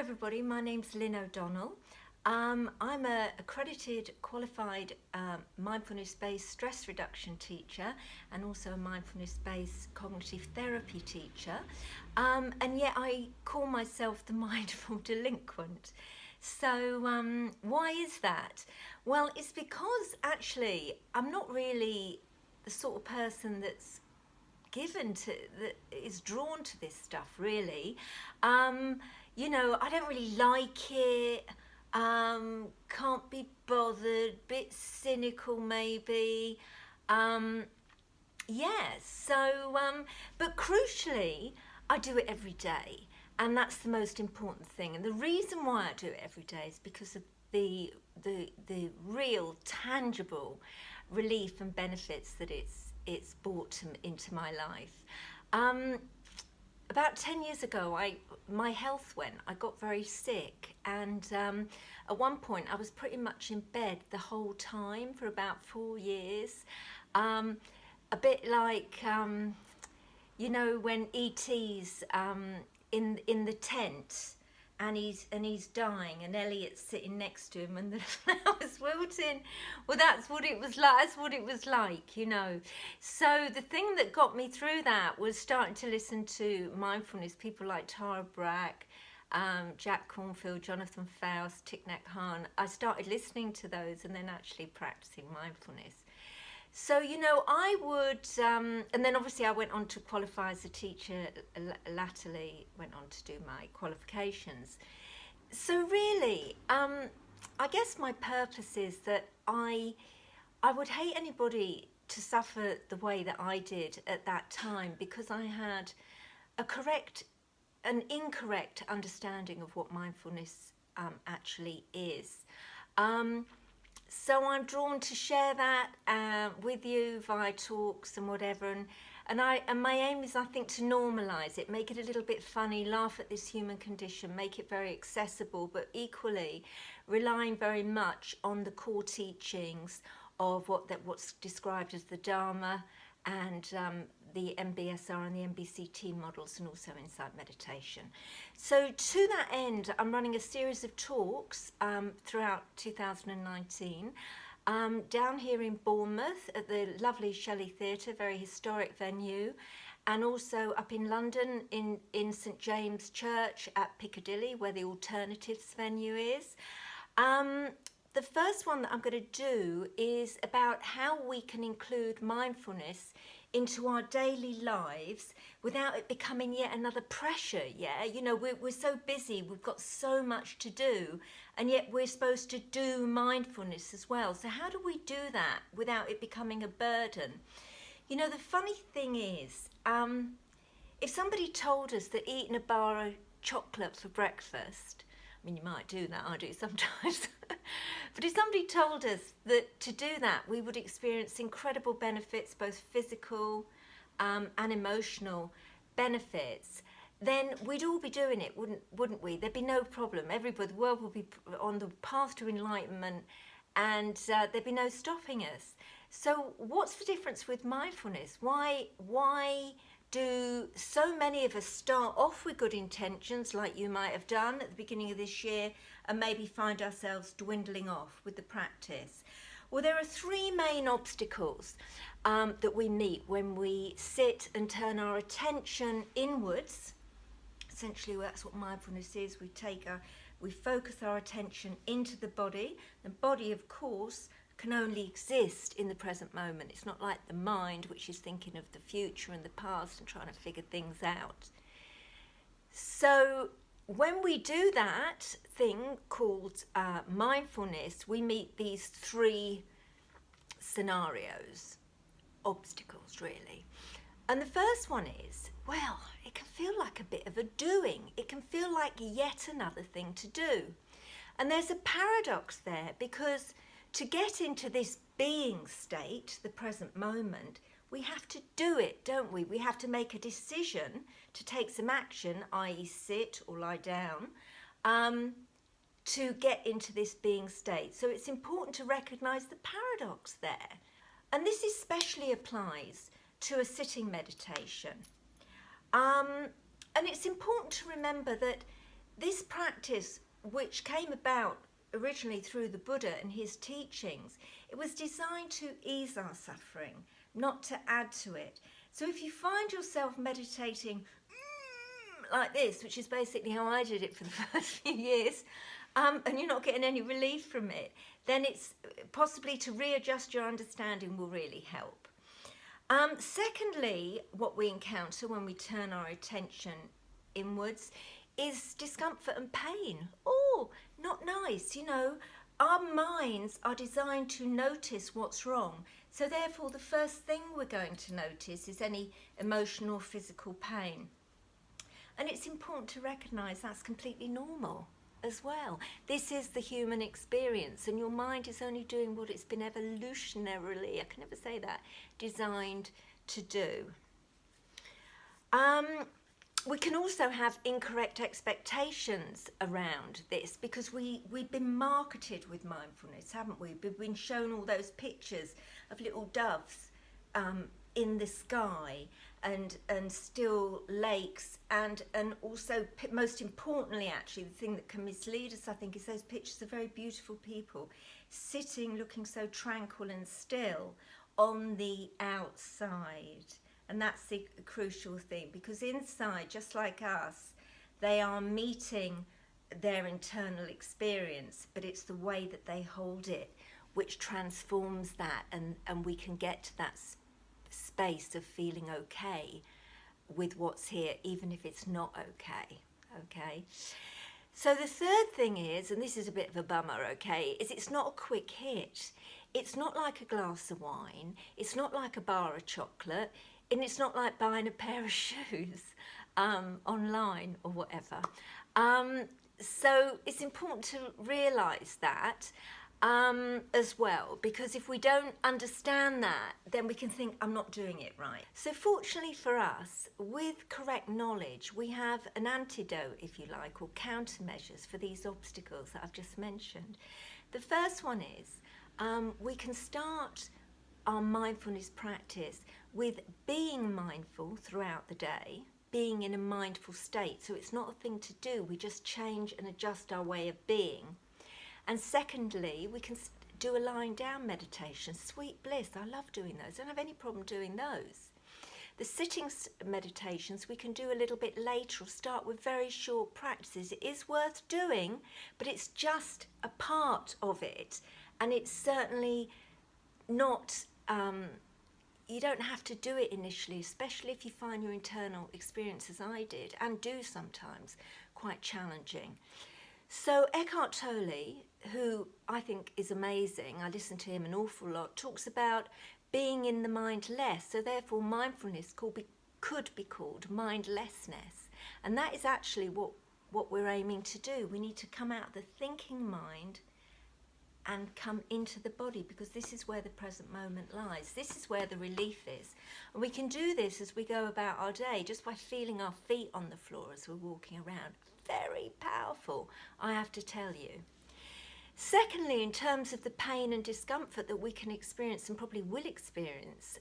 everybody, my name's Lynn O'Donnell. I'm an accredited, qualified mindfulness-based stress reduction teacher and also a mindfulness-based cognitive therapy teacher. And yet I call myself the mindful delinquent. So why is that? Well, it's because actually I'm not really the sort of person that is drawn to this stuff, really. You know, I don't really like it, can't be bothered, bit cynical maybe. But crucially, I do it every day, and that's the most important thing. And the reason why I do it every day is because of the real tangible relief and benefits that it's brought into my life. About 10 years ago, my health went. I got very sick, and at one point I was pretty much in bed the whole time for about 4 years. A bit like, you know, when E.T.'s in the tent, and he's dying, and Elliot's sitting next to him, and the flowers wilting. Well, that's what it was like. That's what it was like, you know. So the thing that got me through that was starting to listen to mindfulness. People like Tara Brach, Jack Cornfield, Jonathan Faust, Thich Nhat Hanh. I started listening to those, and then actually practicing mindfulness. So, you know, I would, and then obviously I went on to qualify as a teacher, latterly went on to do my qualifications. So really, I guess my purpose is that I would hate anybody to suffer the way that I did at that time, because I had an incorrect understanding of what mindfulness actually is. So I'm drawn to share that with you via talks and whatever, and my aim is, I think, to normalise it, make it a little bit funny, laugh at this human condition, make it very accessible, but equally relying very much on the core teachings of what's described as the Dharma and the MBSR and the MBCT models, and also insight meditation. So to that end, I'm running a series of talks throughout 2019 down here in Bournemouth at the lovely Shelley Theatre, very historic venue, and also up in London in St James Church at Piccadilly, where the Alternatives venue is. The first one that I'm going to do is about how we can include mindfulness into our daily lives without it becoming yet another pressure. Yeah, you know, we're so busy, we've got so much to do, and yet we're supposed to do mindfulness as well. So how do we do that without it becoming a burden? You know, the funny thing is, if somebody told us that eating a bar of chocolate for breakfast, I mean, you might do that, I do sometimes. But if somebody told us that to do that, we would experience incredible benefits, both physical and emotional benefits, then we'd all be doing it, wouldn't we? There'd be no problem. Everybody, the world would be on the path to enlightenment, and there'd be no stopping us. So what's the difference with mindfulness? Why do so many of us start off with good intentions, like you might have done at the beginning of this year, and maybe find ourselves dwindling off with the practice? Well, there are three main obstacles that we meet when we sit and turn our attention inwards. Essentially, that's what mindfulness is. We focus our attention into the body. The body, of course, can only exist in the present moment. It's not like the mind, which is thinking of the future and the past and trying to figure things out. So when we do that thing called mindfulness, we meet these three scenarios, obstacles really. And the first one is, well, it can feel like a bit of a doing. It can feel like yet another thing to do. And there's a paradox there, because to get into this being state, the present moment, we have to do it, don't we? We have to make a decision to take some action, i.e. sit or lie down, to get into this being state. So it's important to recognise the paradox there. And this especially applies to a sitting meditation. And it's important to remember that this practice, which came about originally through the Buddha and his teachings, it was designed to ease our suffering, not to add to it. So if you find yourself meditating like this, which is basically how I did it for the first few years, and you're not getting any relief from it, then it's possibly to readjust your understanding will really help. Secondly, what we encounter when we turn our attention inwards is discomfort and pain. Oh, not nice, you know. Our minds are designed to notice what's wrong. So therefore, the first thing we're going to notice is any emotional or physical pain. And it's important to recognise that's completely normal as well. This is the human experience, and your mind is only doing what it's been evolutionarily, I can never say that, designed to do. We can also have incorrect expectations around this because we've been marketed with mindfulness, haven't we? We've been shown all those pictures of little doves in the sky and still lakes, and also, most importantly, actually, the thing that can mislead us, I think, is those pictures of very beautiful people sitting, looking so tranquil and still on the outside. And that's the crucial thing, because inside, just like us, they are meeting their internal experience, but it's the way that they hold it which transforms that, and we can get to that space of feeling okay with what's here, even if it's not okay. So the third thing is, and this is a bit of a bummer, okay, is it's not a quick hit. It's not like a glass of wine, it's not like a bar of chocolate, and it's not like buying a pair of shoes online or whatever. So it's important to realise that as well, because if we don't understand that, then we can think, I'm not doing it right. So fortunately for us, with correct knowledge, we have an antidote, if you like, or countermeasures for these obstacles that I've just mentioned. The first one is we can start our mindfulness practice with being mindful throughout the day, being in a mindful state. So it's not a thing to do, we just change and adjust our way of being. And secondly, we can do a lying down meditation, sweet bliss. I love doing those. I don't have any problem doing those. The sitting meditations we can do a little bit later, or start with very short practices. It is worth doing, but it's just a part of it. And it's certainly not, you don't have to do it initially, especially if you find your internal experience, as I did, and do sometimes, quite challenging. So Eckhart Tolle, who I think is amazing, I listen to him an awful lot, talks about being in the mind less. So therefore mindfulness could be called mindlessness. And that is actually what we're aiming to do. We need to come out of the thinking mind and come into the body, because this is where the present moment lies. This is where the relief is. And we can do this as we go about our day, just by feeling our feet on the floor as we're walking around. Very powerful, I have to tell you. Secondly, in terms of the pain and discomfort that we can experience, and probably will experience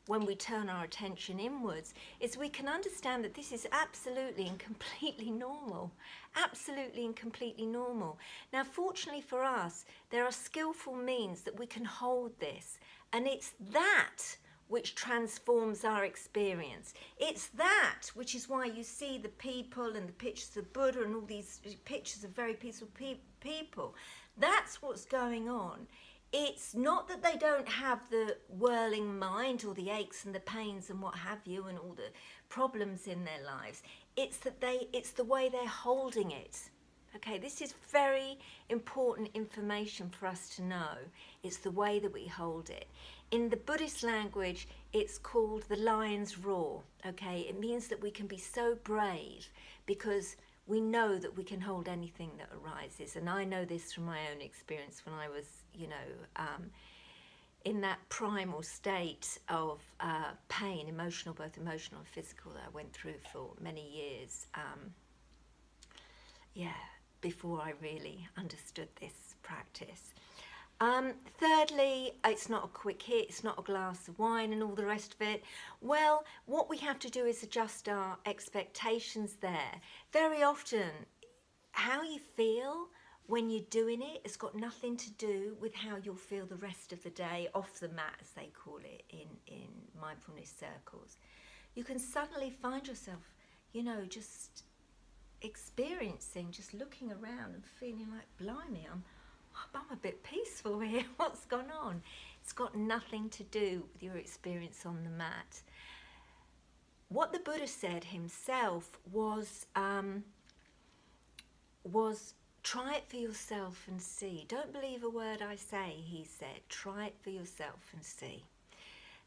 when we turn our attention inwards, is we can understand that this is absolutely and completely normal. Absolutely and completely normal. Now, fortunately for us, there are skillful means that we can hold this, and it's that which transforms our experience. It's that which is why you see the people and the pictures of Buddha and all these pictures of very peaceful people. That's what's going on. It's not that they don't have the whirling mind or the aches and the pains and what have you and all the problems in their lives. It's that it's the way they're holding it. Okay, this is very important information for us to know. It's the way that we hold it. In the Buddhist language, it's called the lion's roar. Okay, it means that we can be so brave because we know that we can hold anything that arises. And I know this from my own experience when I was, in that primal state of pain, both emotional and physical, that I went through for many years. Before I really understood this practice. Thirdly, it's not a quick hit, it's not a glass of wine and all the rest of it. Well, what we have to do is adjust our expectations there. Very often, how you feel when you're doing it has got nothing to do with how you'll feel the rest of the day off the mat, as they call it in mindfulness circles. You can suddenly find yourself, just experiencing, just looking around and feeling like, blimey, I'm a bit peaceful here. What's gone on? It's got nothing to do with your experience on the mat. What the Buddha said himself was try it for yourself and see. Don't believe a word I say, he said. Try it for yourself and see.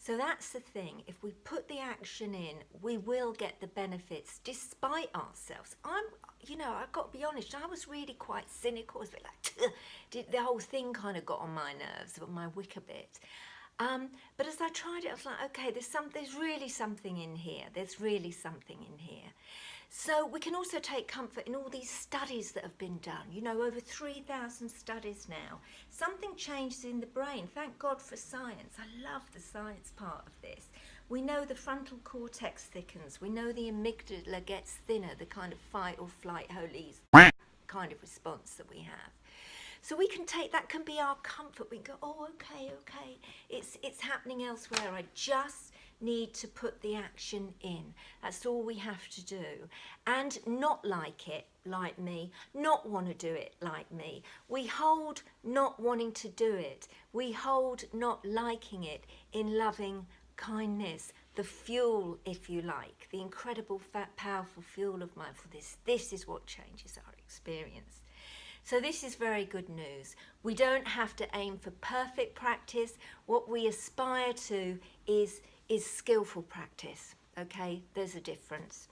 So that's the thing. If we put the action in, we will get the benefits despite ourselves. I've got to be honest, I was really quite cynical. I was a bit like, the whole thing kind of got on my nerves, my wick a bit. But as I tried it, I was like, okay, there's really something in here. There's really something in here. So we can also take comfort in all these studies that have been done, over 3,000 studies now. Something changes in the brain. Thank God for science. I love the science part of this. We know the frontal cortex thickens. We know the amygdala gets thinner, the kind of fight or flight, holy kind of response that we have. So we can take, that can be our comfort. We can go, oh, okay, it's happening elsewhere. I just need to put the action in. That's all we have to do. And not like it, like me, not want to do it like me. We hold not wanting to do it. We hold not liking it in loving kindness. The fuel, if you like, the incredible, powerful fuel of mindfulness. This is what changes our experience. So this is very good news. We don't have to aim for perfect practice. What we aspire to is skillful practice. Okay, there's a difference.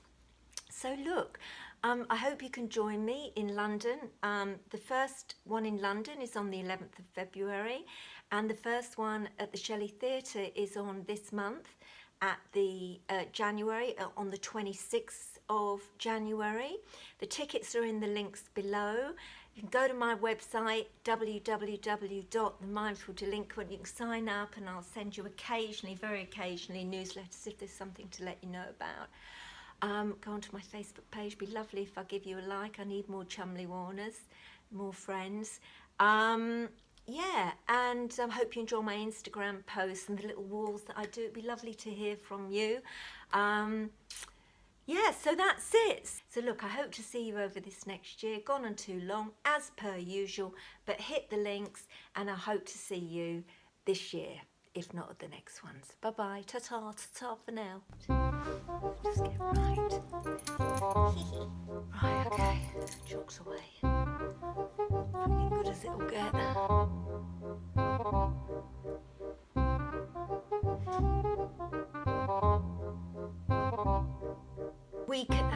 So look, I hope you can join me in London. The first one in London is on the 11th of February, and the first one at the Shelley Theatre is on this month at the January, on the 26th of January. The tickets are in the links below. You can go to my website, www.themindfuldelinquent. You can sign up and I'll send you occasionally, very occasionally, newsletters if there's something to let you know about. Go onto my Facebook page. Be lovely if I give you a like. I need more Chumley Warners, more friends. And I hope you enjoy my Instagram posts and the little walls that I do. It'd be lovely to hear from you. So that's it. So look, I hope to see you over this next year. Gone on too long, as per usual, but hit the links and I hope to see you this year, if not at the next ones. Bye-bye. Ta-ta, ta-ta for now. Just get right. Right, okay. Jokes away. Feeling good as it'll get. We can...